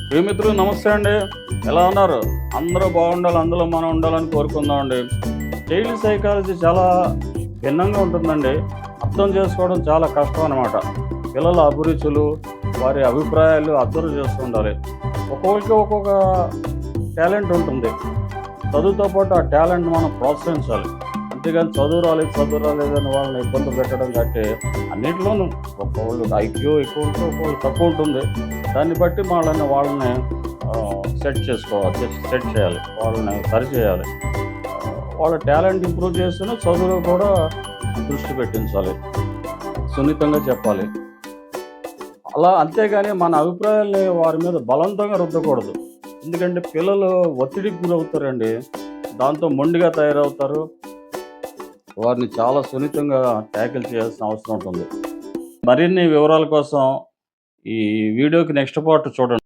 ప్రియమిత్రులు నమస్తే అండి. ఎలా ఉన్నారు? అందరూ బాగుండాలి, అందులో మనం ఉండాలని కోరుకుందామండి. చైల్డ్ సైకాలజీ చాలా భిన్నంగా ఉంటుందండి. అర్థం చేసుకోవడం చాలా కష్టం అనమాట. పిల్లల అభిరుచులు, వారి అభిప్రాయాలు అబ్జర్వ్ చేస్తూ ఉండాలి. ఒక్కొక్కరికి ఒక్కొక్క టాలెంట్ ఉంటుంది. చదువుతో పాటు ఆ టాలెంట్ మనం ప్రోత్సహించాలి. అంతేగాని చదువు రాలేదని వాళ్ళని ఇబ్బంది పెట్టడం కంటే అన్నింటిలోనూ ఒక్కొక్కళ్ళు ఐక్యూ ఎక్కువ ఉంటుంది, ఒక్కొక్కళ్ళు తక్కువ ఉంటుంది. దాన్ని బట్టి వాళ్ళని సెట్ చేయాలి, వాళ్ళని సరిచేయాలి. వాళ్ళ టాలెంట్ ఇంప్రూవ్ చేస్తూనే చదువులో కూడా దృష్టి పెట్టించాలి, సున్నితంగా చెప్పాలి. అలా అంతేగాని మన అభిప్రాయాల్ని వారి మీద బలవంతంగా రుద్దకూడదు. ఎందుకంటే పిల్లలు ఒత్తిడికి గురవుతారండి. దాంతో మొండిగా తయారవుతారు. వారిని చాలా సున్నితంగా ట్యాకిల్ చేయాల్సిన అవసరం ఉంటుంది. మరిన్ని వివరాల కోసం ఈ వీడియోకి నెక్స్ట్ పార్ట్ చూడండి.